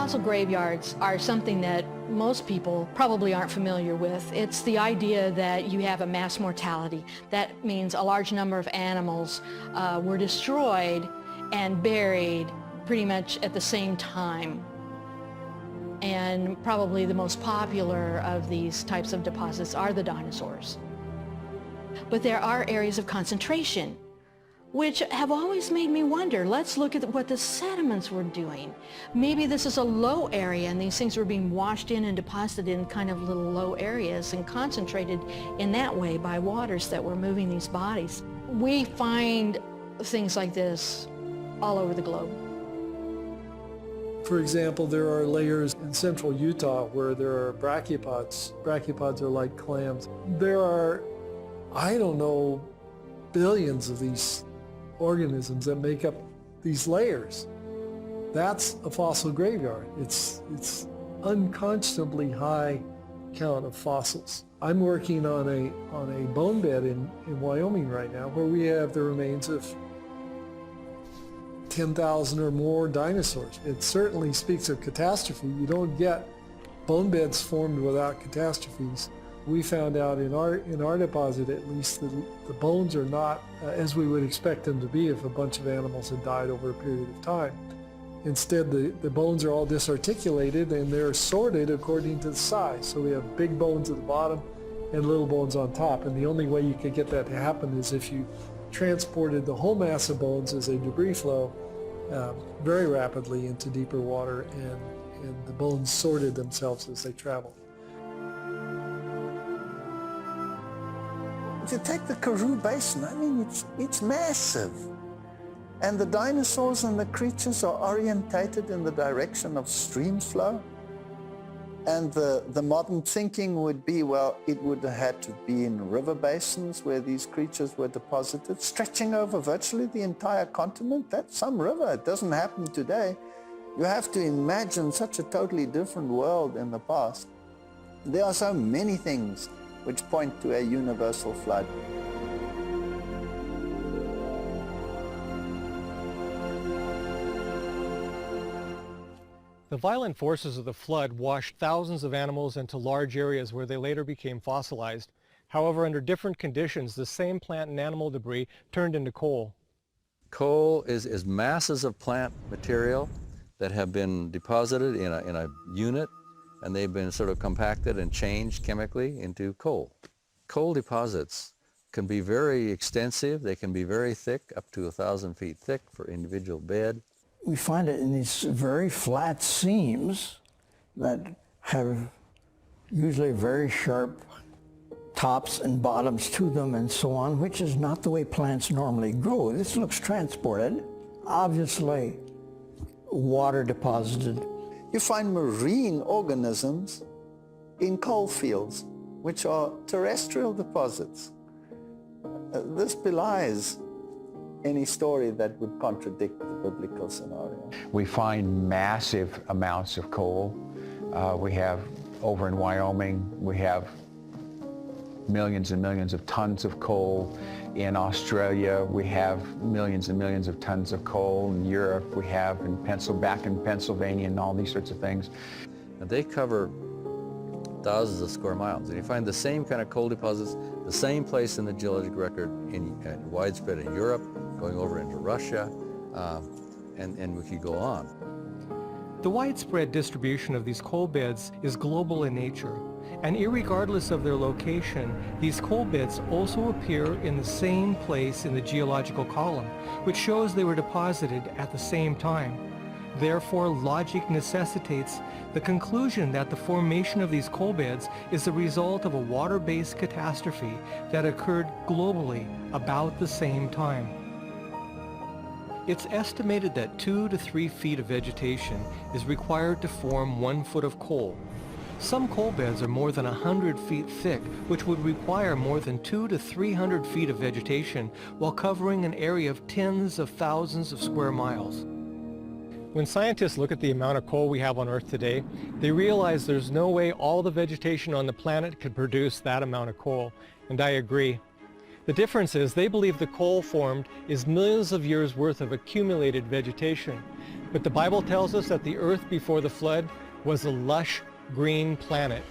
Fossil graveyards are something that most people probably aren't familiar with. It's the idea that you have a mass mortality. That means a large number of animals were destroyed and buried pretty much at the same time. And probably the most popular of these types of deposits are the dinosaurs. But there are areas of concentration, which have always made me wonder. Let's look at what the sediments were doing. Maybe this is a low area and these things were being washed in and deposited in kind of little low areas and concentrated in that way by waters that were moving these bodies. We find things like this all over the globe. For example, there are layers in central Utah where there are brachiopods. Brachiopods are like clams. There are, I don't know, billions of these organisms that make up these layers. That's a fossil graveyard. It's unconscionably high count of fossils. I'm working on a bone bed in Wyoming right now where we have the remains of 10,000 or more dinosaurs. It certainly speaks of catastrophe. You don't get bone beds formed without catastrophes. We found out in our deposit, at least, the bones are not as we would expect them to be if a bunch of animals had died over a period of time. Instead, the bones are all disarticulated and they're sorted according to the size. So we have big bones at the bottom and little bones on top. And the only way you could get that to happen is if you transported the whole mass of bones as a debris flow very rapidly into deeper water, and the bones sorted themselves as they traveled. If you take the Karoo Basin, I mean, it's massive. And the dinosaurs and the creatures are orientated in the direction of stream flow. And the modern thinking would be, well, it would have had to be in river basins where these creatures were deposited, stretching over virtually the entire continent. That's some river. It doesn't happen today. You have to imagine such a totally different world in the past. There are so many things which point to a universal flood. The violent forces of the flood washed thousands of animals into large areas where they later became fossilized. However, under different conditions, the same plant and animal debris turned into coal. Coal is masses of plant material that have been deposited in a unit, and they've been sort of compacted and changed chemically into coal. Coal deposits can be very extensive. They can be very thick, up to 1,000 feet thick for individual bed. We find it in these very flat seams that have usually very sharp tops and bottoms to them and so on, which is not the way plants normally grow. This looks transported, obviously water deposited. You find marine organisms in coal fields, which are terrestrial deposits. This belies any story that would contradict the biblical scenario. We find massive amounts of coal. We have, over in Wyoming, we have millions and millions of tons of coal. In Australia, we have millions and millions of tons of coal. In Europe, we have back in Pennsylvania and all these sorts of things. And they cover thousands of square miles. And you find the same kind of coal deposits, the same place in the geologic record, widespread in Europe, going over into Russia, and we could go on. The widespread distribution of these coal beds is global in nature, and irregardless of their location, these coal beds also appear in the same place in the geological column, which shows they were deposited at the same time. Therefore, logic necessitates the conclusion that the formation of these coal beds is the result of a water-based catastrophe that occurred globally about the same time. It's estimated that 2 to 3 feet of vegetation is required to form 1 foot of coal. Some coal beds are more than 100 feet thick, which would require more than 200 to 300 feet of vegetation while covering an area of tens of thousands of square miles. When scientists look at the amount of coal we have on Earth today, they realize there's no way all the vegetation on the planet could produce that amount of coal, and I agree. The difference is they believe the coal formed is millions of years worth of accumulated vegetation. But the Bible tells us that the earth before the flood was a lush green planet.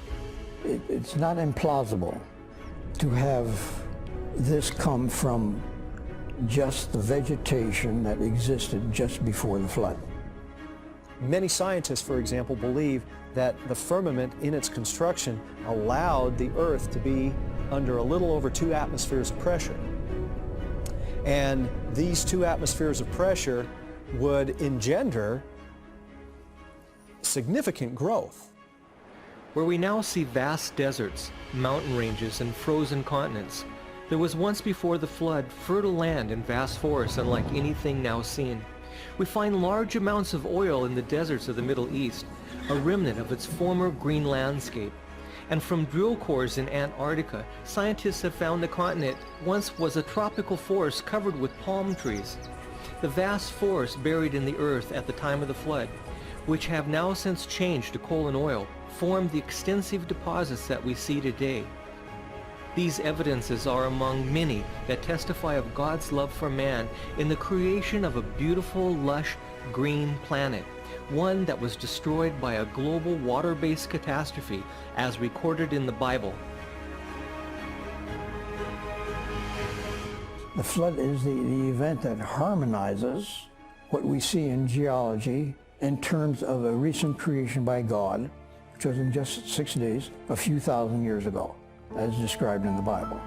It's not implausible to have this come from just the vegetation that existed just before the flood. Many scientists, for example, believe that the firmament in its construction allowed the earth to be under a little over 2 atmospheres of pressure. And these 2 atmospheres of pressure would engender significant growth. Where we now see vast deserts, mountain ranges, and frozen continents, there was once before the flood fertile land and vast forests unlike anything now seen. We find large amounts of oil in the deserts of the Middle East, a remnant of its former green landscape. And from drill cores in Antarctica, scientists have found the continent once was a tropical forest covered with palm trees. The vast forests buried in the earth at the time of the flood, which have now since changed to coal and oil, formed the extensive deposits that we see today. These evidences are among many that testify of God's love for man in the creation of a beautiful, lush, green planet, one that was destroyed by a global water-based catastrophe as recorded in the Bible. The flood is the event that harmonizes what we see in geology in terms of a recent creation by God, which was in just 6 days, a few thousand years ago, as described in the Bible.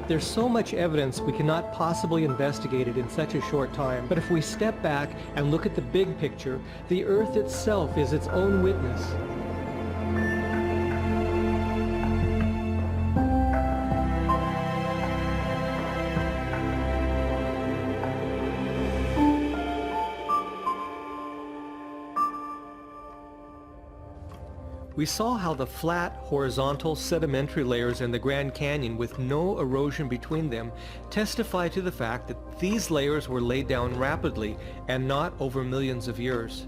There's so much evidence we cannot possibly investigate it in such a short time. But if we step back and look at the big picture, the earth itself is its own witness. We saw how the flat, horizontal, sedimentary layers in the Grand Canyon with no erosion between them testify to the fact that these layers were laid down rapidly and not over millions of years.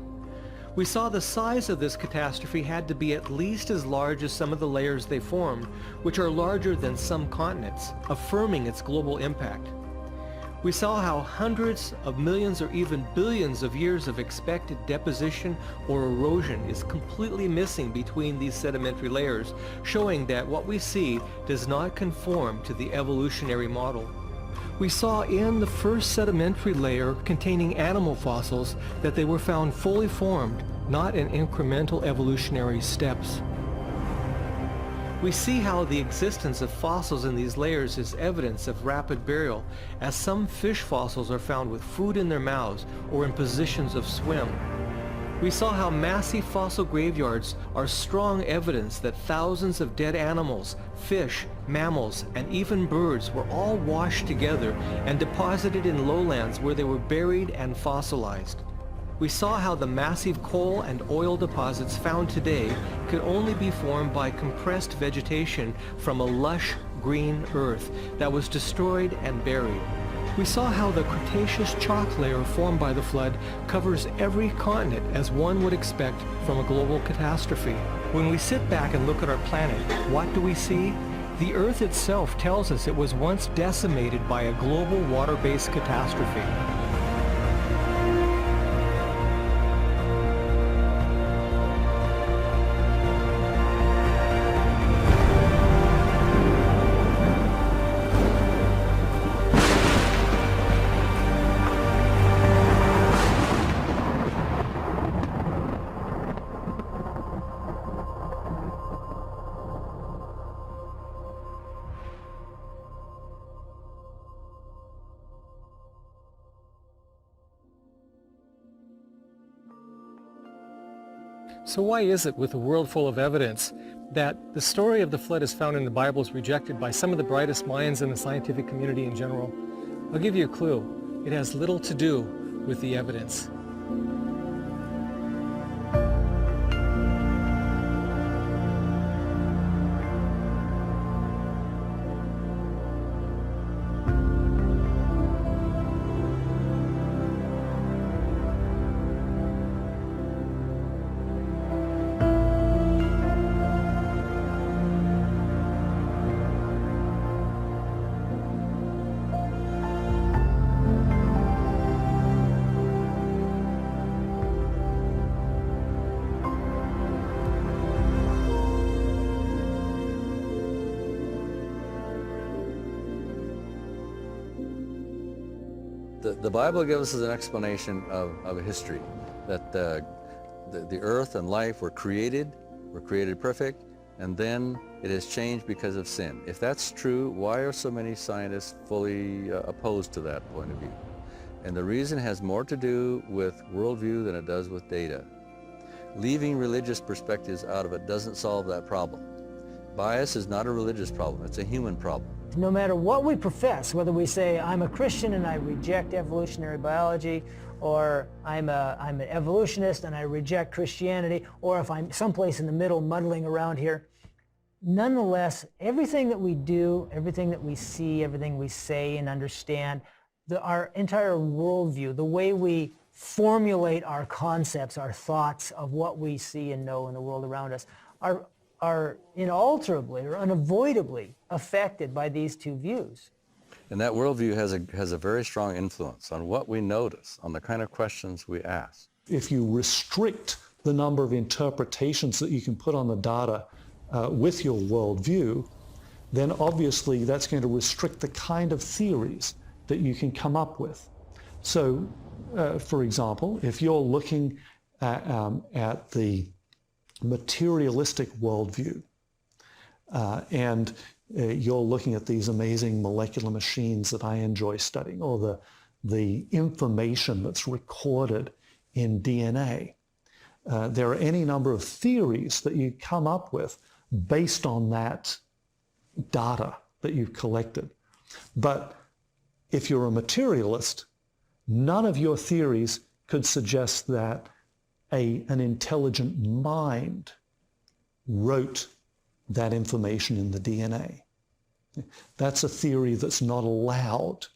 We saw the size of this catastrophe had to be at least as large as some of the layers they formed, which are larger than some continents, affirming its global impact. We saw how hundreds of millions or even billions of years of expected deposition or erosion is completely missing between these sedimentary layers, showing that what we see does not conform to the evolutionary model. We saw in the first sedimentary layer containing animal fossils that they were found fully formed, not in incremental evolutionary steps. We see how the existence of fossils in these layers is evidence of rapid burial, as some fish fossils are found with food in their mouths or in positions of swim. We saw how massive fossil graveyards are strong evidence that thousands of dead animals, fish, mammals, and even birds were all washed together and deposited in lowlands where they were buried and fossilized. We saw how the massive coal and oil deposits found today could only be formed by compressed vegetation from a lush green earth that was destroyed and buried. We saw how the Cretaceous chalk layer formed by the flood covers every continent as one would expect from a global catastrophe. When we sit back and look at our planet, what do we see? The Earth itself tells us it was once decimated by a global water-based catastrophe. So why is it, with a world full of evidence, that the story of the flood as found in the Bible is rejected by some of the brightest minds in the scientific community in general? I'll give you a clue. It has little to do with the evidence. The Bible gives us an explanation of history, that the earth and life were created perfect, and then it has changed because of sin. If that's true, why are so many scientists fully opposed to that point of view? And the reason has more to do with worldview than it does with data. Leaving religious perspectives out of it doesn't solve that problem. Bias is not a religious problem, it's a human problem. No matter what we profess, whether we say, I'm a Christian and I reject evolutionary biology, or I'm an evolutionist and I reject Christianity, or if I'm someplace in the middle muddling around here, nonetheless, everything that we do, everything that we see, everything we say and understand, our entire worldview, the way we formulate our concepts, our thoughts of what we see and know in the world around us, are inalterably or unavoidably affected by these two views. And that worldview has a very strong influence on what we notice, on the kind of questions we ask. If you restrict the number of interpretations that you can put on the data with your worldview, then obviously that's going to restrict the kind of theories that you can come up with. So, for example, if you're looking at the materialistic worldview, and you're looking at these amazing molecular machines that I enjoy studying, or the information that's recorded in DNA. There are any number of theories that you come up with based on that data that you've collected. But if you're a materialist, none of your theories could suggest that an intelligent mind wrote that information in the DNA. That's a theory that's not allowed.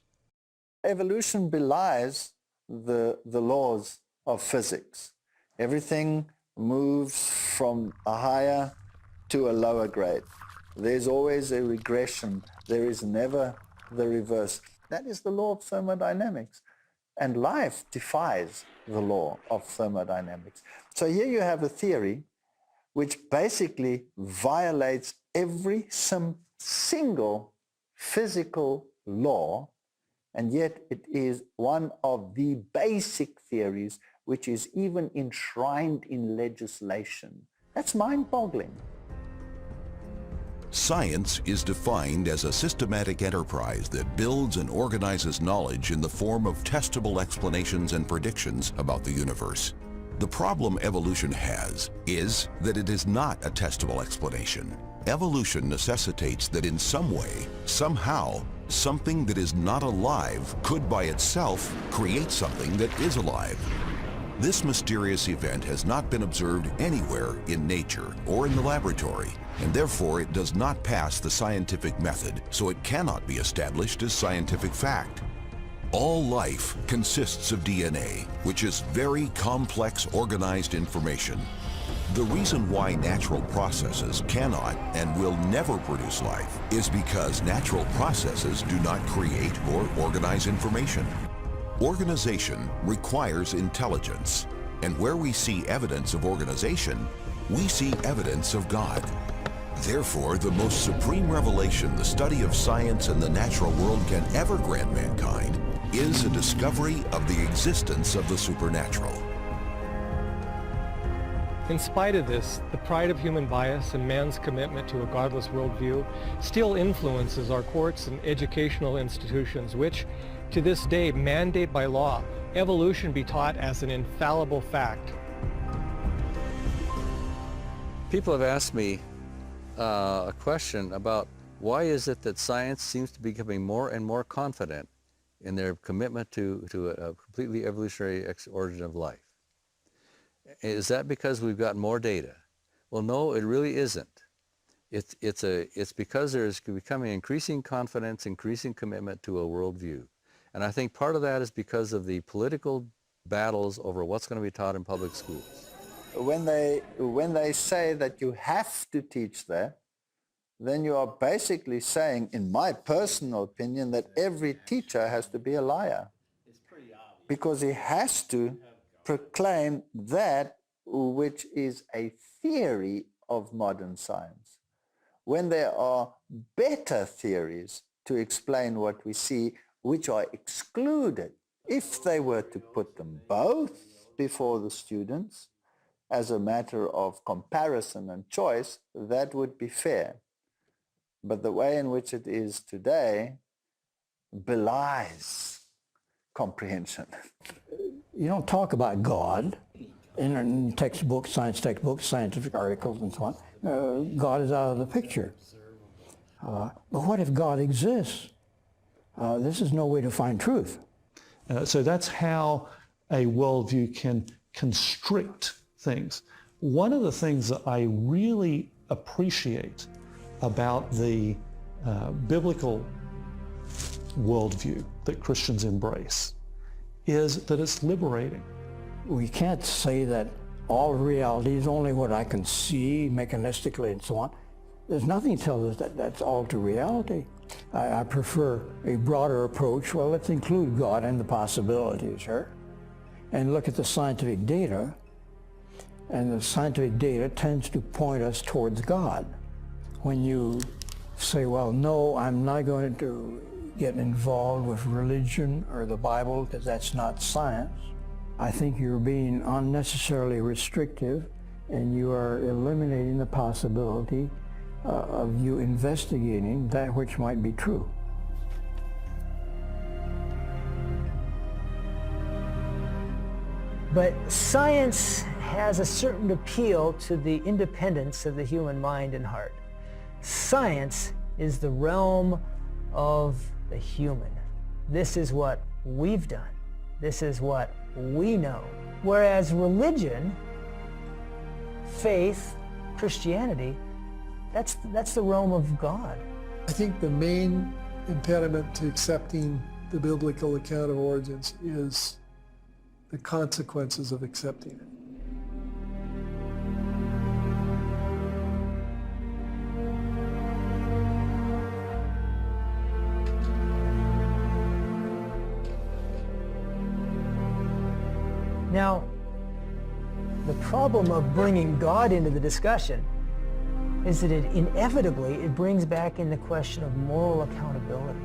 Evolution belies the laws of physics. Everything moves from a higher to a lower grade. There's always a regression. There is never the reverse. That is the law of thermodynamics. And life defies the law of thermodynamics. So here you have a theory which basically violates every single physical law, and yet it is one of the basic theories which is even enshrined in legislation. That's mind-boggling. Science is defined as a systematic enterprise that builds and organizes knowledge in the form of testable explanations and predictions about the universe. The problem evolution has is that it is not a testable explanation. Evolution necessitates that in some way, somehow, something that is not alive could by itself create something that is alive. This mysterious event has not been observed anywhere in nature or in the laboratory, and therefore it does not pass the scientific method, so it cannot be established as scientific fact. All life consists of DNA, which is very complex, organized information. The reason why natural processes cannot and will never produce life is because natural processes do not create or organize information. Organization requires intelligence, and where we see evidence of organization, we see evidence of God. Therefore, the most supreme revelation the study of science and the natural world can ever grant mankind is a discovery of the existence of the supernatural. In spite of this, the pride of human bias and man's commitment to a godless worldview still influences our courts and educational institutions, which, to this day, mandate by law evolution be taught as an infallible fact. People have asked me a question about why is it that science seems to be becoming more and more confident in their commitment to a completely evolutionary origin of life. Is that because we've got more data? Well, no, it really isn't. It's because there's becoming increasing confidence, increasing commitment to a worldview. And I think part of that is because of the political battles over what's going to be taught in public schools. When they say that you have to teach that, then you are basically saying, in my personal opinion, that every teacher has to be a liar. Because he has to proclaim that which is a theory of modern science. When there are better theories to explain what we see, which are excluded If they were to put them both before the students as a matter of comparison and choice, that would be fair. But the way in which it is today belies comprehension. You don't talk about God in textbooks, scientific articles, and so on. God is out of the picture. But what if God exists? This is no way to find truth. So that's how a worldview can constrict things. One of the things that I really appreciate about the biblical worldview that Christians embrace is that it's liberating. We can't say that all reality is only what I can see mechanistically and so on. There's nothing that tells us that that's all to reality. I prefer a broader approach. Well, let's include God and the possibilities, sure, and look at the scientific data. And the scientific data tends to point us towards God. When you say, well, no, I'm not going to get involved with religion or the Bible because that's not science, I think you're being unnecessarily restrictive, and you are eliminating the possibility of you investigating that which might be true. But science has a certain appeal to the independence of the human mind and heart. Science is the realm of the human. This is what we've done. This is what we know. Whereas religion, faith, Christianity, that's the realm of God. I think the main impediment to accepting the biblical account of origins is the consequences of accepting it. Now, the problem of bringing God into the discussion is that it brings back in the question of moral accountability.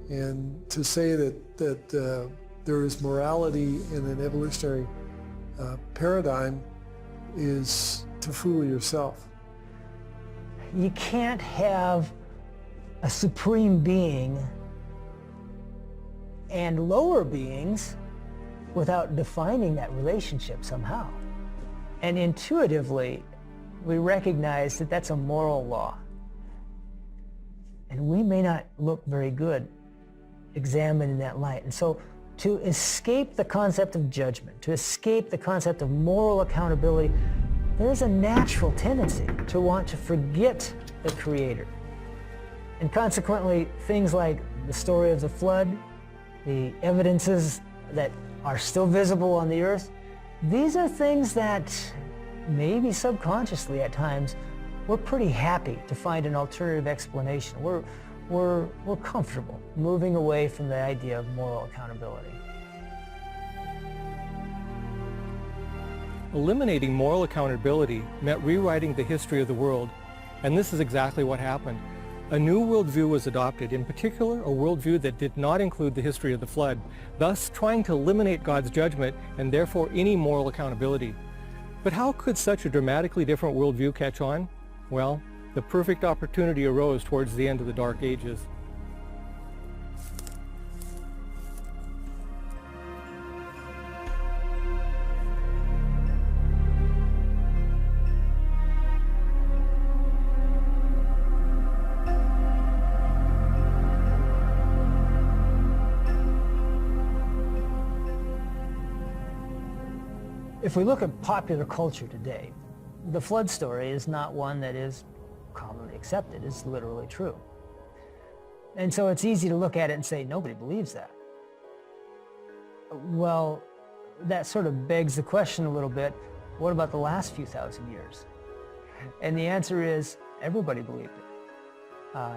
And to say that there is morality in an evolutionary paradigm is to fool yourself. You can't have a supreme being and lower beings without defining that relationship somehow. And intuitively, we recognize that that's a moral law. And we may not look very good examined in that light. And so to escape the concept of judgment, to escape the concept of moral accountability, there's a natural tendency to want to forget the Creator. And consequently, things like the story of the flood, the evidences that are still visible on the earth, these are things that maybe subconsciously at times we're pretty happy to find an alternative explanation. We're comfortable moving away from the idea of moral accountability. Eliminating moral accountability meant rewriting the history of the world, and this is exactly what happened. A new worldview was adopted, in particular a worldview that did not include the history of the flood, thus trying to eliminate God's judgment and therefore any moral accountability. But how could such a dramatically different worldview catch on? Well, the perfect opportunity arose towards the end of the Dark Ages. If we look at popular culture today, the flood story is not one that is commonly accepted. It's literally true. And so it's easy to look at it and say, nobody believes that. Well, that sort of begs the question a little bit, what about the last few thousand years? And the answer is, everybody believed it.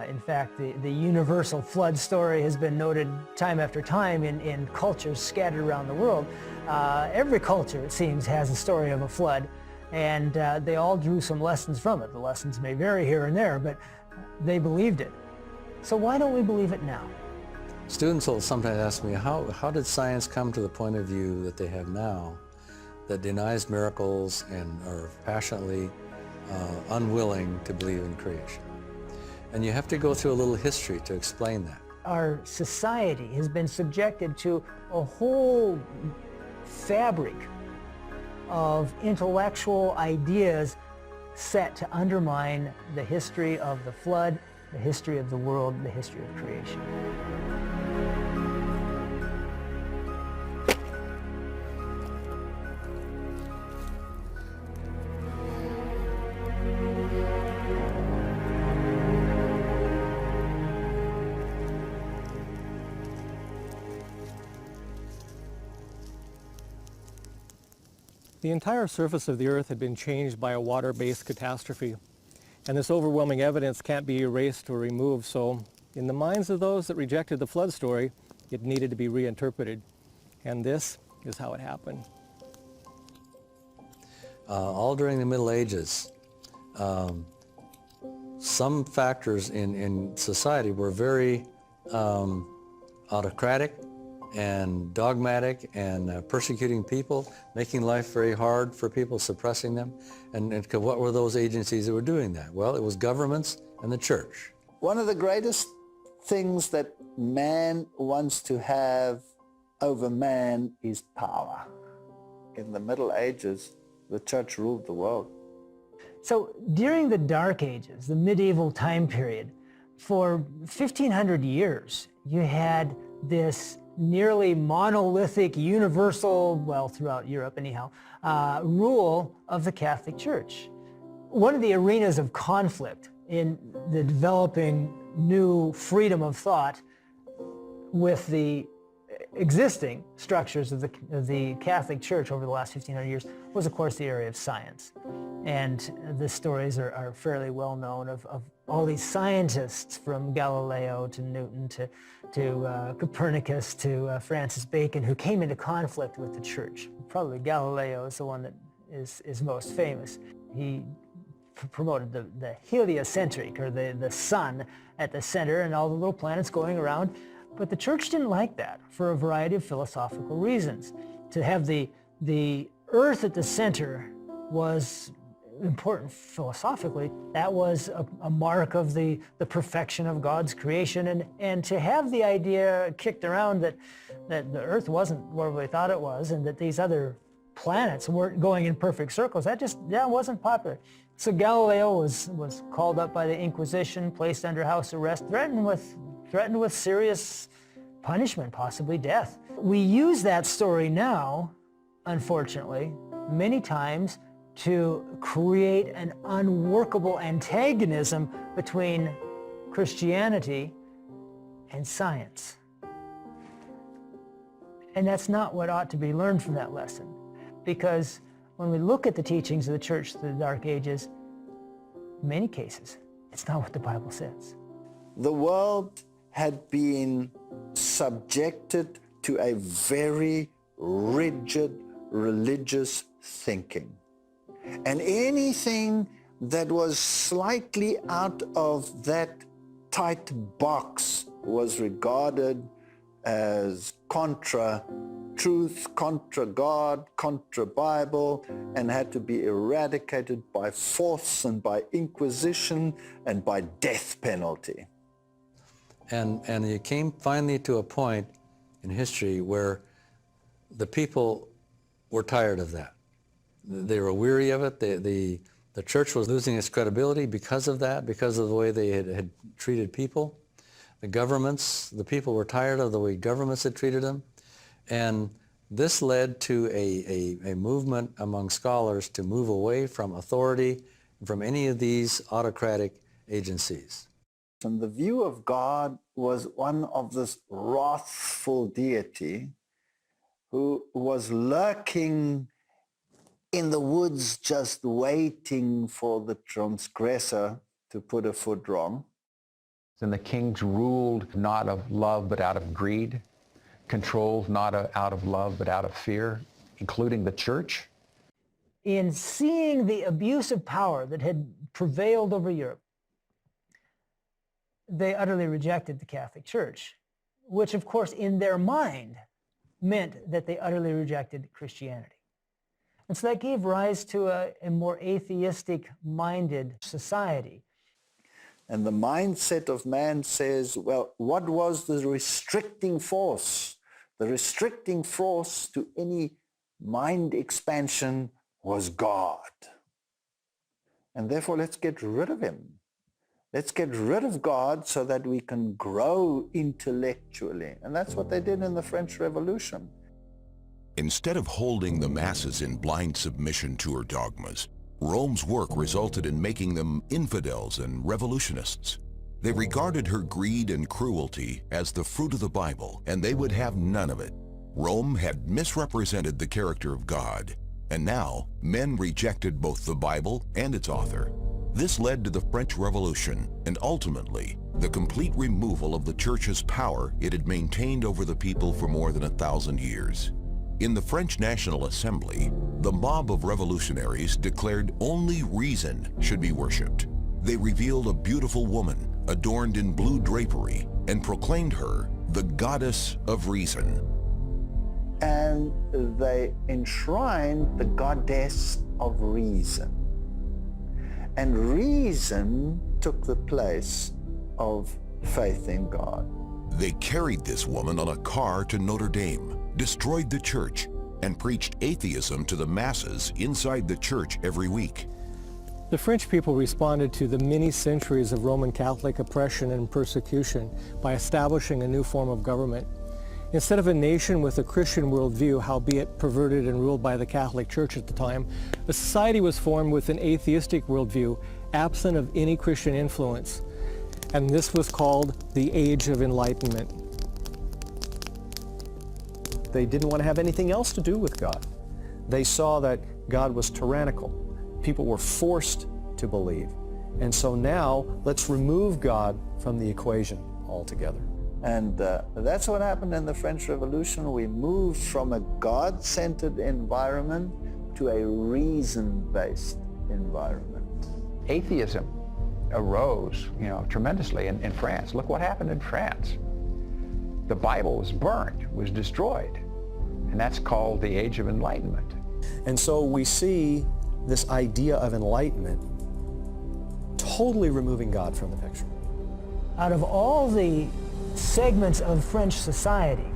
In fact, the universal flood story has been noted time after time in cultures scattered around the world. Every culture, it seems, has a story of a flood, and they all drew some lessons from it. The lessons may vary here and there, but they believed it. So why don't we believe it now? Students will sometimes ask me, how did science come to the point of view that they have now that denies miracles and are passionately unwilling to believe in creation? And you have to go through a little history to explain that. Our society has been subjected to a whole fabric of intellectual ideas set to undermine the history of the flood, the history of the world, the history of creation. The entire surface of the Earth had been changed by a water-based catastrophe, and this overwhelming evidence can't be erased or removed, so in the minds of those that rejected the flood story, it needed to be reinterpreted, and this is how it happened. All during the Middle Ages, some factors in society were very autocratic and dogmatic and persecuting people, making life very hard for people, suppressing them. And what were those agencies that were doing that? Well, it was governments and the church. One of the greatest things that man wants to have over man is power. In the Middle Ages, the church ruled the world. So during the Dark Ages, the medieval time period, for 1,500 years, you had this nearly monolithic, universal, well, throughout Europe anyhow, rule of the Catholic Church. One of the arenas of conflict in the developing new freedom of thought with the existing structures of the Catholic Church over the last 1,500 years was, of course, the area of science. And the stories are fairly well known of all these scientists, from Galileo to Newton to Copernicus to Francis Bacon, who came into conflict with the church. Probably Galileo is the one that is most famous. He promoted the heliocentric, or the sun at the center and all the little planets going around. But the church didn't like that for a variety of philosophical reasons. To have the earth at the center was important philosophically. That was a mark of the perfection of God's creation, and to have the idea kicked around that the earth wasn't where we thought it was, and that these other planets weren't going in perfect circles, that wasn't popular. So Galileo was called up by the Inquisition, placed under house arrest, threatened with serious punishment, possibly death. We use that story now, unfortunately, many times to create an unworkable antagonism between Christianity and science. And that's not what ought to be learned from that lesson. Because when we look at the teachings of the church through the Dark Ages, in many cases, it's not what the Bible says. The world had been subjected to a very rigid religious thinking. And anything that was slightly out of that tight box was regarded as contra truth, contra God, contra Bible, and had to be eradicated by force and by inquisition and by death penalty. And you came finally to a point in history where the people were tired of that. They were weary of it. The church was losing its credibility because of that, because of the way they had treated people. The governments, the people were tired of the way governments had treated them. And this led to a movement among scholars to move away from authority, from any of these autocratic agencies. And the view of God was one of this wrathful deity who was lurking in the woods, just waiting for the transgressor to put a foot wrong. And the kings ruled not of love but out of greed, controlled not out of love but out of fear, including the church. In seeing the abuse of power that had prevailed over Europe, they utterly rejected the Catholic Church. which of course in their mind meant that they utterly rejected Christianity. And so that gave rise to a more atheistic-minded society. And the mindset of man says, well, what was the restricting force? The restricting force to any mind expansion was God. And therefore, let's get rid of him. Let's get rid of God so that we can grow intellectually. And that's what they did in the French Revolution. Instead of holding the masses in blind submission to her dogmas, Rome's work resulted in making them infidels and revolutionists. They regarded her greed and cruelty as the fruit of the Bible, and they would have none of it. Rome had misrepresented the character of God, and now men rejected both the Bible and its author. This led to the French Revolution and ultimately the complete removal of the church's power it had maintained over the people for more than 1,000 years. In the French National Assembly, the mob of revolutionaries declared only reason should be worshipped. They revealed a beautiful woman adorned in blue drapery and proclaimed her the goddess of reason. And they enshrined the goddess of reason. And reason took the place of faith in God. They carried this woman on a car to Notre Dame, destroyed the church, and preached atheism to the masses inside the church every week. The French people responded to the many centuries of Roman Catholic oppression and persecution by establishing a new form of government. Instead of a nation with a Christian worldview, howbeit perverted and ruled by the Catholic Church at the time, a society was formed with an atheistic worldview, absent of any Christian influence. And this was called the Age of Enlightenment. They didn't want to have anything else to do with God. They saw that God was tyrannical. People were forced to believe. And so now, let's remove God from the equation altogether. And that's what happened in the French Revolution. We moved from a God-centered environment to a reason-based environment. Atheism arose, tremendously in France. Look what happened in France. The Bible was burnt, was destroyed. And that's called the Age of Enlightenment. And so we see this idea of enlightenment totally removing God from the picture. Out of all the segments of French society,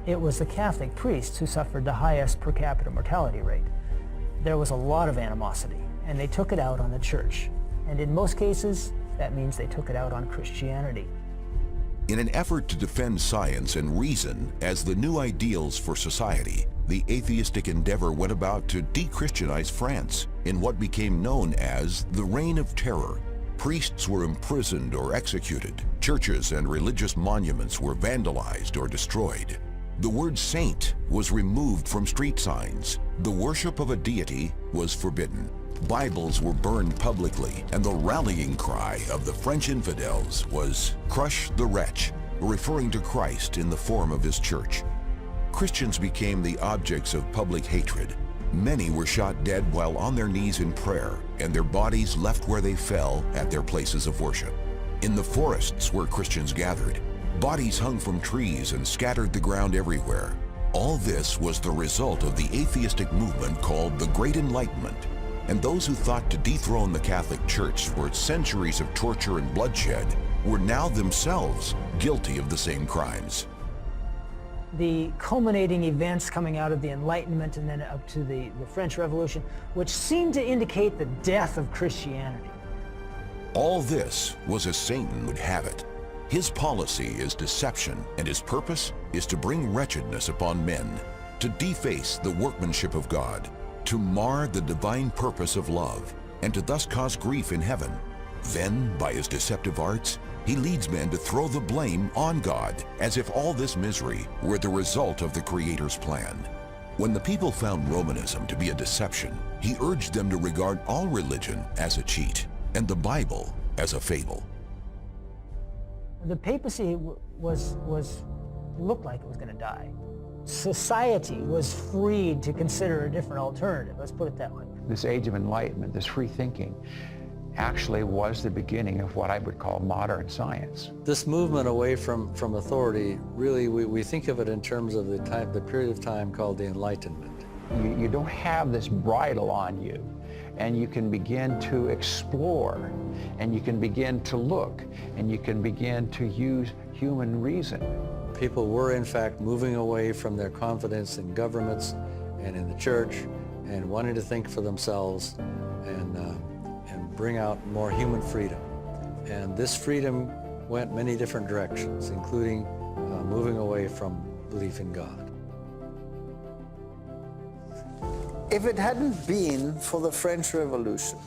it was the Catholic priests who suffered the highest per capita mortality rate. There was a lot of animosity, and they took it out on the church. And in most cases, that means they took it out on Christianity. In an effort to defend science and reason as the new ideals for society, the atheistic endeavor went about to de-Christianize France in what became known as the Reign of Terror. Priests were imprisoned or executed. Churches and religious monuments were vandalized or destroyed. The word saint was removed from street signs. The worship of a deity was forbidden. Bibles were burned publicly, and the rallying cry of the French infidels was, "Crush the wretch," referring to Christ in the form of his church. Christians became the objects of public hatred. Many were shot dead while on their knees in prayer, and their bodies left where they fell at their places of worship. In the forests where Christians gathered, bodies hung from trees and scattered the ground everywhere. All this was the result of the atheistic movement called the Great Enlightenment. And those who thought to dethrone the Catholic Church for its centuries of torture and bloodshed were now themselves guilty of the same crimes. The culminating events coming out of the Enlightenment and then up to the French Revolution, which seemed to indicate the death of Christianity. All this was as Satan would have it. His policy is deception, and his purpose is to bring wretchedness upon men, to deface the workmanship of God, to mar the divine purpose of love, and to thus cause grief in heaven. Then, by his deceptive arts, he leads men to throw the blame on God, as if all this misery were the result of the Creator's plan. When the people found Romanism to be a deception, he urged them to regard all religion as a cheat, and the Bible as a fable. The papacy looked like it was going to die. Society was freed to consider a different alternative, let's put it that way. This Age of Enlightenment, this free thinking, actually was the beginning of what I would call modern science. This movement away from authority, really, we think of it in terms of the period of time called the Enlightenment. You don't have this bridle on you, and you can begin to explore, and you can begin to look, and you can begin to use human reason. People were, in fact, moving away from their confidence in governments and in the church and wanting to think for themselves and bring out more human freedom. And this freedom went many different directions, including moving away from belief in God. If it hadn't been for the French Revolution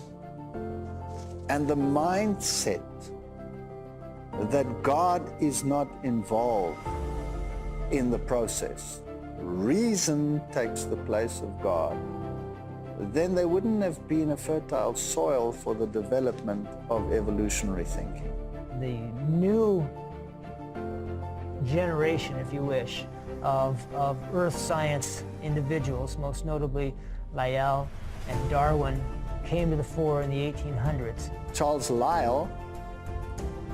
and the mindset that God is not involved in the process, reason takes the place of God, then there wouldn't have been a fertile soil for the development of evolutionary thinking. The new generation, if you wish, of earth science individuals, most notably Lyell and Darwin, came to the fore in the 1800s. Charles Lyell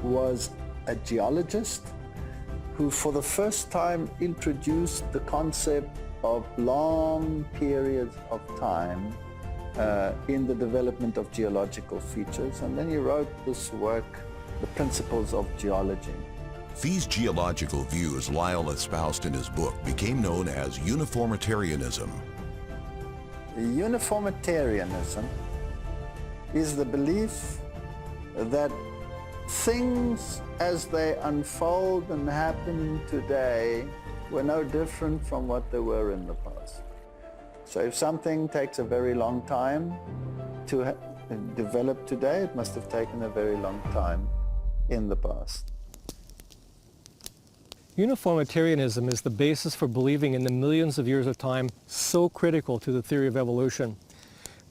was a geologist who for the first time introduced the concept of long periods of time in the development of geological features, and then he wrote this work, The Principles of Geology. These geological views Lyell espoused in his book became known as uniformitarianism. Uniformitarianism is the belief that things as they unfold and happen today were no different from what they were in the past. So if something takes a very long time to develop today, it must have taken a very long time in the past. Uniformitarianism is the basis for believing in the millions of years of time so critical to the theory of evolution.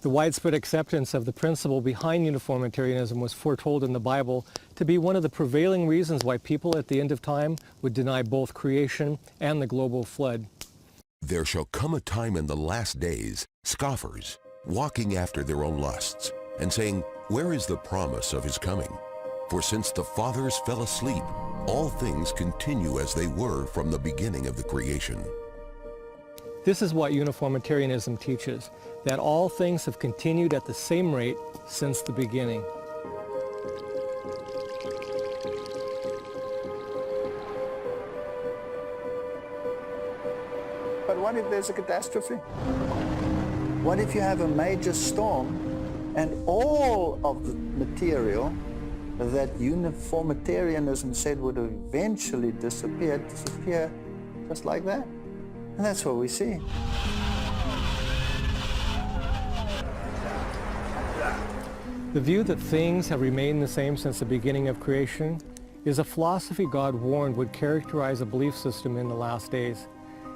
The widespread acceptance of the principle behind uniformitarianism was foretold in the Bible to be one of the prevailing reasons why people at the end of time would deny both creation and the global flood. There shall come a time in the last days, scoffers, walking after their own lusts, and saying, "Where is the promise of his coming? For since the fathers fell asleep, all things continue as they were from the beginning of the creation." This is what uniformitarianism teaches, that all things have continued at the same rate since the beginning. But what if there's a catastrophe? What if you have a major storm and all of the material that uniformitarianism said would eventually disappear just like that? And that's what we see. The view that things have remained the same since the beginning of creation is a philosophy God warned would characterize a belief system in the last days.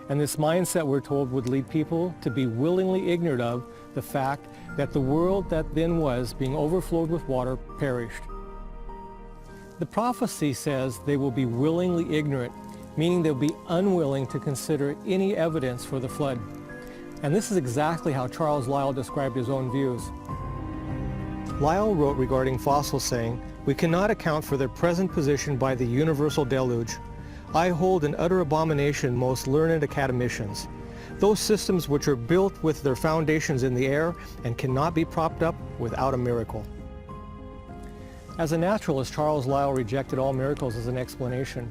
And this mindset, we're told, would lead people to be willingly ignorant of the fact that the world that then was, being overflowed with water, perished. The prophecy says they will be willingly ignorant, meaning they'll be unwilling to consider any evidence for the flood. And this is exactly how Charles Lyell described his own views. Lyell wrote regarding fossils saying, "We cannot account for their present position by the universal deluge. I hold in utter abomination most learned academicians, those systems which are built with their foundations in the air and cannot be propped up without a miracle." As a naturalist, Charles Lyell rejected all miracles as an explanation,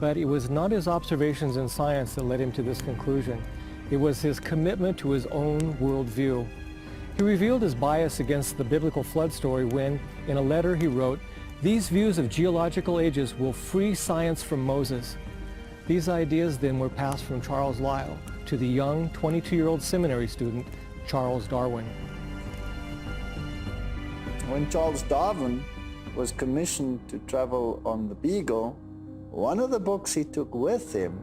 but it was not his observations in science that led him to this conclusion. It was his commitment to his own worldview. He revealed his bias against the biblical flood story when, in a letter he wrote, "These views of geological ages will free science from Moses." These ideas then were passed from Charles Lyell to the young 22-year-old seminary student, Charles Darwin. When Charles Darwin was commissioned to travel on the Beagle, one of the books he took with him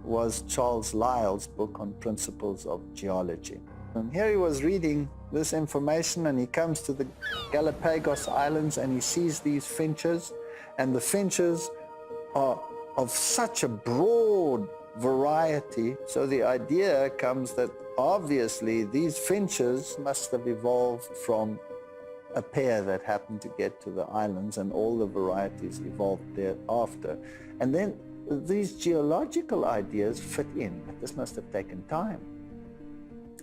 was Charles Lyell's book on Principles of Geology. And here he was reading this information, and he comes to the Galapagos Islands and he sees these finches, and the finches are of such a broad variety. So the idea comes that obviously these finches must have evolved from a pair that happened to get to the islands, and all the varieties evolved thereafter. And then these geological ideas fit in. This must have taken time.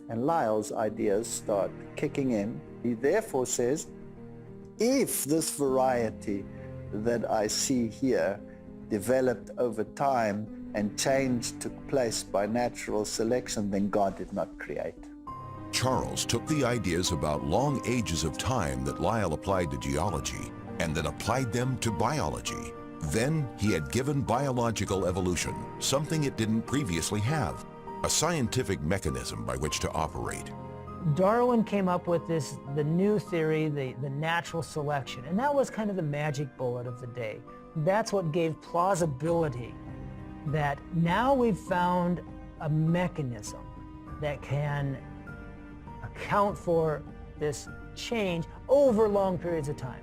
And Lyell's ideas start kicking in. He therefore says, if this variety that I see here developed over time and change took place by natural selection, then God did not create. Charles took the ideas about long ages of time that Lyell applied to geology and then applied them to biology. Then he had given biological evolution something it didn't previously have, a scientific mechanism by which to operate. Darwin came up with the new theory, the natural selection, and that was kind of the magic bullet of the day. That's what gave plausibility that now we've found a mechanism that can account for this change over long periods of time.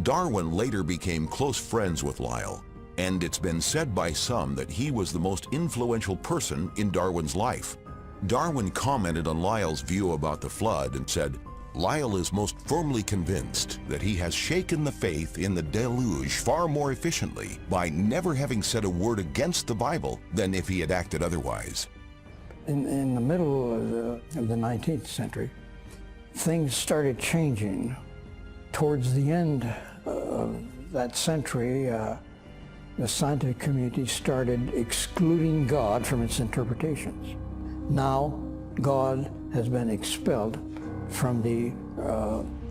Darwin later became close friends with Lyell, and it's been said by some that he was the most influential person in Darwin's life. Darwin commented on Lyell's view about the flood and said, Lyell is most firmly convinced that he has shaken the faith in the deluge far more efficiently by never having said a word against the Bible than if he had acted otherwise. In the middle of the 19th century, things started changing. Towards the end of that century, the scientific community started excluding God from its interpretations. Now, God has been expelled from the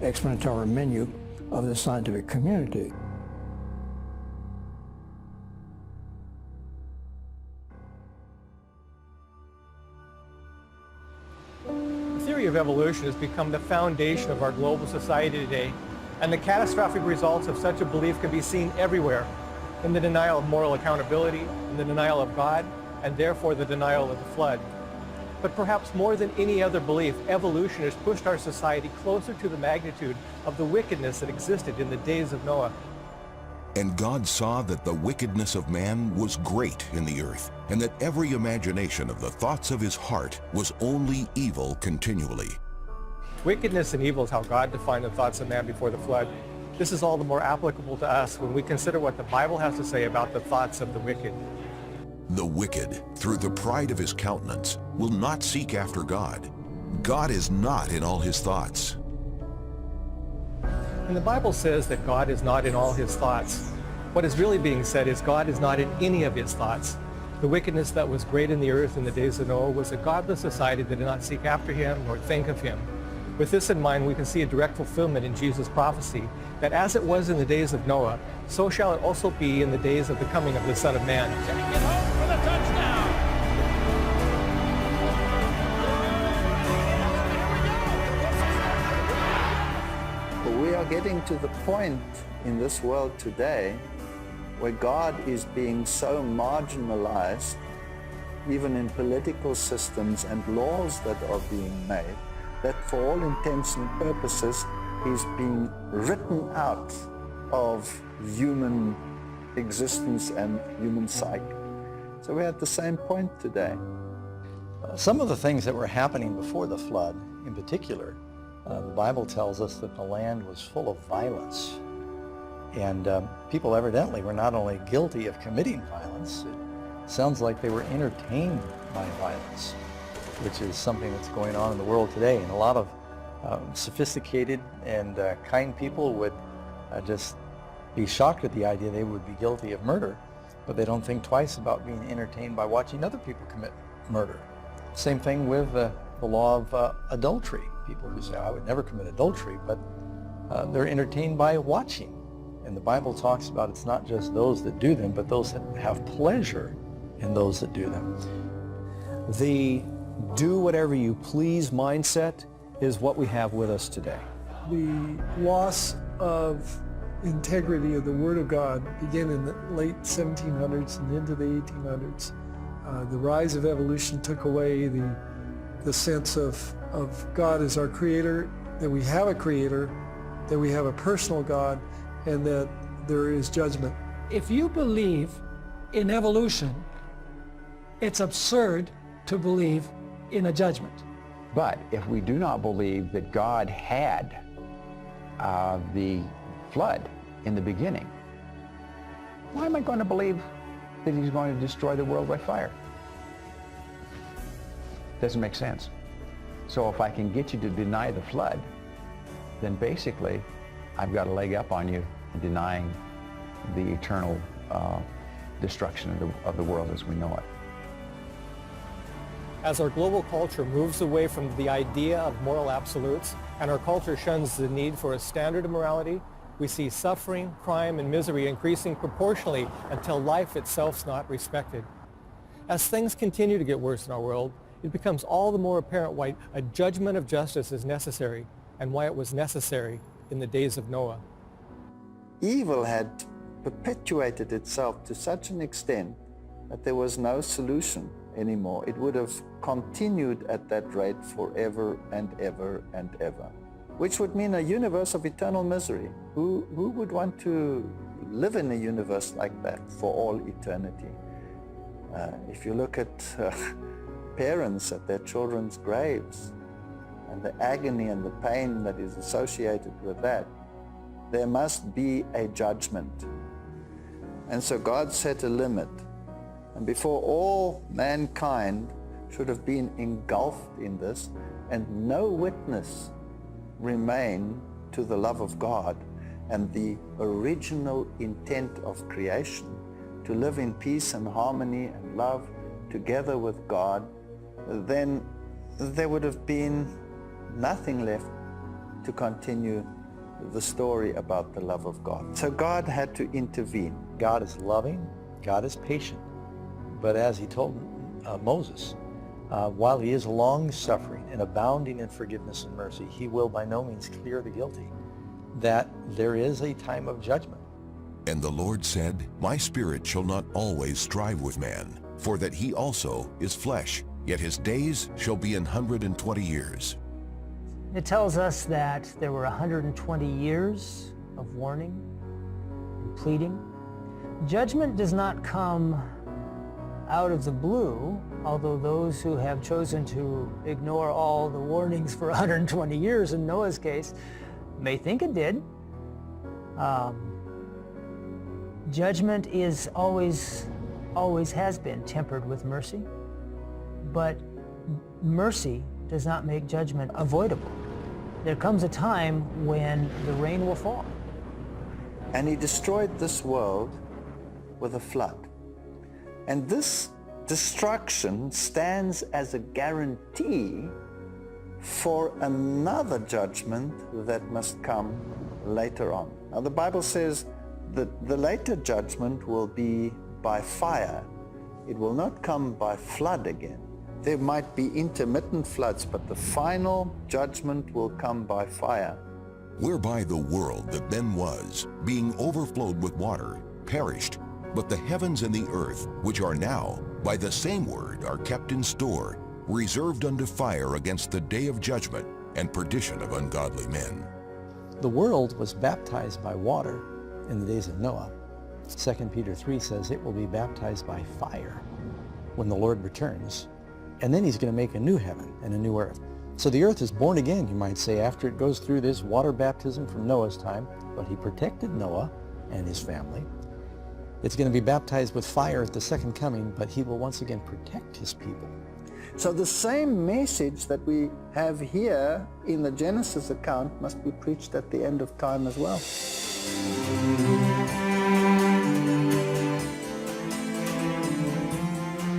explanatory menu of the scientific community. The theory of evolution has become the foundation of our global society today, and the catastrophic results of such a belief can be seen everywhere, in the denial of moral accountability, in the denial of God, and therefore the denial of the flood. But perhaps more than any other belief, evolution has pushed our society closer to the magnitude of the wickedness that existed in the days of Noah. And God saw that the wickedness of man was great in the earth, and that every imagination of the thoughts of his heart was only evil continually. Wickedness and evil is how God defined the thoughts of man before the flood. This is all the more applicable to us when we consider what the Bible has to say about the thoughts of the wicked. The wicked, through the pride of his countenance, will not seek after God. God is not in all his thoughts. And the Bible says that God is not in all his thoughts. What is really being said is God is not in any of his thoughts. The wickedness that was great in the earth in the days of Noah was a godless society that did not seek after him nor think of him. With this in mind, we can see a direct fulfillment in Jesus' prophecy that as it was in the days of Noah, so shall it also be in the days of the coming of the Son of Man. Take it home for the touchdown! But we are getting to the point in this world today where God is being so marginalized, even in political systems and laws that are being made, that for all intents and purposes, he's being written out of human existence and human psyche. So we're at the same point today. Some of the things that were happening before the flood, in particular, the Bible tells us that the land was full of violence. And people evidently were not only guilty of committing violence, it sounds like they were entertained by violence, which is something that's going on in the world today. And a lot of sophisticated and kind people would just be shocked at the idea they would be guilty of murder, but they don't think twice about being entertained by watching other people commit murder. Same thing with the law of adultery. People who say, I would never commit adultery, but they're entertained by watching. And the Bible talks about it's not just those that do them, but those that have pleasure in those that do them. The do whatever you please mindset is what we have with us today. The loss of integrity of the Word of God began in the late 1700s and into the 1800s. The rise of evolution took away the sense of God as our creator, that we have a creator, that we have a personal God, and that there is judgment. If you believe in evolution, it's absurd to believe in a judgment. But if we do not believe that God had the flood in the beginning, why am I going to believe that he's going to destroy the world by fire? Doesn't make sense. So if I can get you to deny the flood, then basically I've got a leg up on you in denying the eternal destruction of the world as we know it. As our global culture moves away from the idea of moral absolutes and our culture shuns the need for a standard of morality, we see suffering, crime, and misery increasing proportionally until life itself is not respected. As things continue to get worse in our world, it becomes all the more apparent why a judgment of justice is necessary and why it was necessary in the days of Noah. Evil had perpetuated itself to such an extent that there was no solution anymore. It would have continued at that rate forever and ever and ever, which would mean a universe of eternal misery. Who would want to live in a universe like that for all eternity? If you look at parents at their children's graves and the agony and the pain that is associated with that, there must be a judgment. And so God set a limit. And before all mankind should have been engulfed in this, and no witness remain to the love of God and the original intent of creation, to live in peace and harmony and love together with God, then there would have been nothing left to continue the story about the love of God. So God had to intervene. God is loving, God is patient. But as he told Moses, while he is long-suffering and abounding in forgiveness and mercy, he will by no means clear the guilty, that there is a time of judgment. And the Lord said, My spirit shall not always strive with man, for that he also is flesh, yet his days shall be 120 years. It tells us that there were 120 years of warning and pleading. Judgment does not come out of the blue, although those who have chosen to ignore all the warnings for 120 years in Noah's case may think it did. Judgment is always has been tempered with mercy, but mercy does not make judgment avoidable. There comes a time when the rain will fall. And he destroyed this world with a flood. And this destruction stands as a guarantee for another judgment that must come later on. Now the Bible says that the later judgment will be by fire. It will not come by flood again. There might be intermittent floods, but the final judgment will come by fire. Whereby the world that then was, being overflowed with water, perished, but the heavens and the earth, which are now, by the same word are kept in store, reserved unto fire against the day of judgment and perdition of ungodly men. The world was baptized by water in the days of Noah. 2 Peter 3 says it will be baptized by fire when the Lord returns. And then he's going to make a new heaven and a new earth. So the earth is born again, you might say, after it goes through this water baptism from Noah's time, but he protected Noah and his family. It's going to be baptized with fire at the second coming, but he will once again protect his people. So the same message that we have here in the Genesis account must be preached at the end of time as well.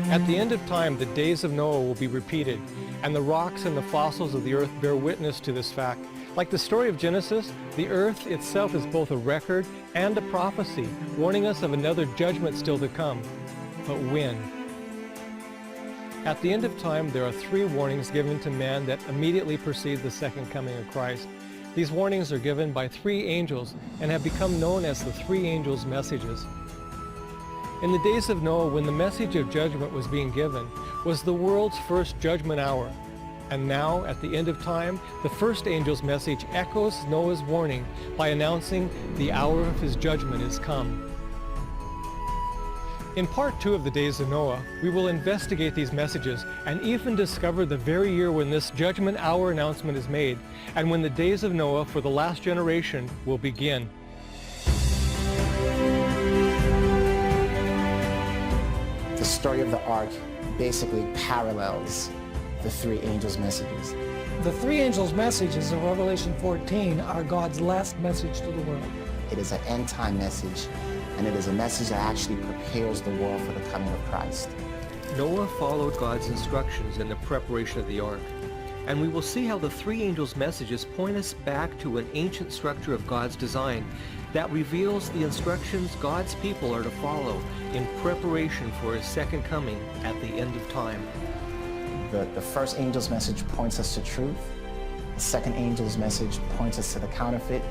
At the end of time, the days of Noah will be repeated, and the rocks and the fossils of the earth bear witness to this fact. Like the story of Genesis, the earth itself is both a record and a prophecy, warning us of another judgment still to come. But when? At the end of time, there are three warnings given to man that immediately precede the second coming of Christ. These warnings are given by three angels and have become known as the three angels' messages. In the days of Noah, when the message of judgment was being given, was the world's first judgment hour. And now, at the end of time, the first angel's message echoes Noah's warning by announcing the hour of his judgment is come. In part 2 of the Days of Noah, we will investigate these messages and even discover the very year when this judgment hour announcement is made and when the days of Noah for the last generation will begin. The story of the ark basically parallels the three angels' messages. The three angels' messages of Revelation 14 are God's last message to the world. It is an end-time message, and it is a message that actually prepares the world for the coming of Christ. Noah followed God's instructions in the preparation of the ark, and we will see how the three angels' messages point us back to an ancient structure of God's design that reveals the instructions God's people are to follow in preparation for His second coming at the end of time. The first angel's message points us to truth. The second angel's message points us to the counterfeit.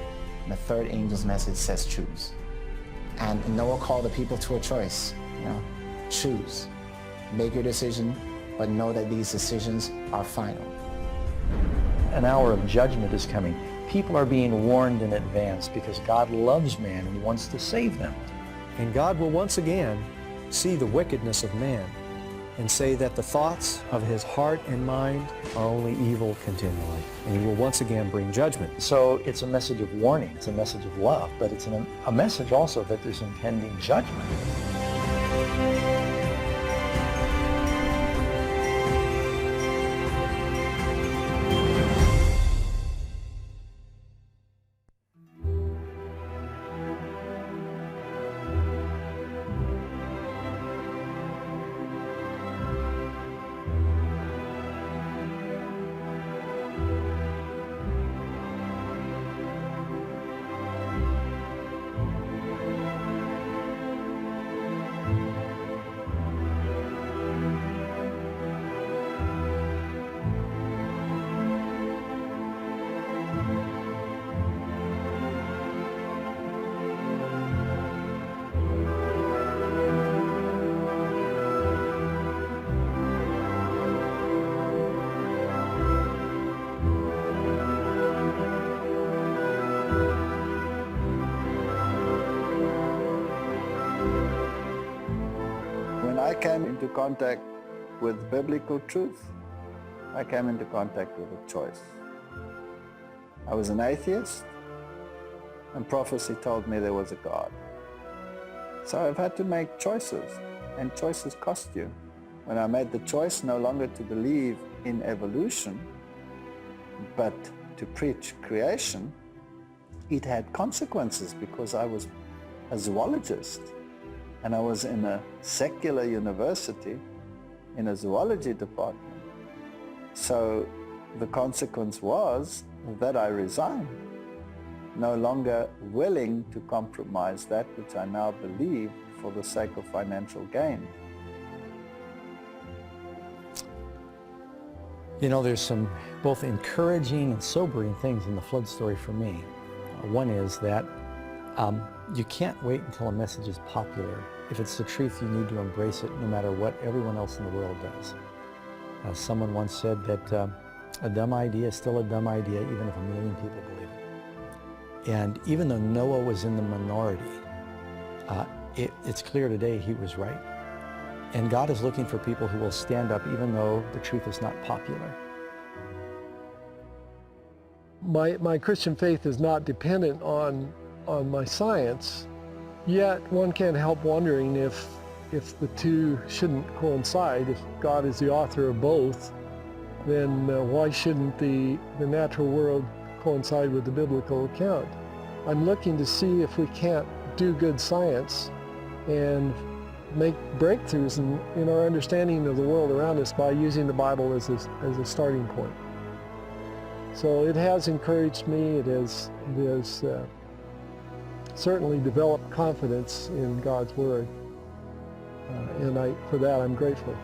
And the third angel's message says choose. And Noah called the people to a choice. Choose. Make your decision, but know that these decisions are final. An hour of judgment is coming. People are being warned in advance because God loves man and He wants to save them. And God will once again see the wickedness of man and say that the thoughts of his heart and mind are only evil continually. And He will once again bring judgment. So it's a message of warning, it's a message of love, but it's a message also that there's impending judgment. When I came into contact with biblical truth, I came into contact with a choice. I was an atheist, and prophecy told me there was a God. So I've had to make choices, and choices cost you. When I made the choice no longer to believe in evolution, but to preach creation, it had consequences because I was a zoologist. And I was in a secular university in a zoology department. So the consequence was that I resigned, no longer willing to compromise that which I now believe for the sake of financial gain. There's some both encouraging and sobering things in the flood story for me. One is that you can't wait until a message is popular. If it's the truth, you need to embrace it no matter what everyone else in the world does. Someone once said that a dumb idea is still a dumb idea even if 1 million people believe it. And even though Noah was in the minority, it's clear today he was right. And God is looking for people who will stand up even though the truth is not popular. My Christian faith is not dependent on my science, yet one can't help wondering if the two shouldn't coincide. If God is the author of both, then why shouldn't the natural world coincide with the biblical account? I'm looking to see if we can't do good science and make breakthroughs in our understanding of the world around us by using the Bible as a starting point. So it has encouraged me. It has certainly developed confidence in God's Word, and for that I'm grateful.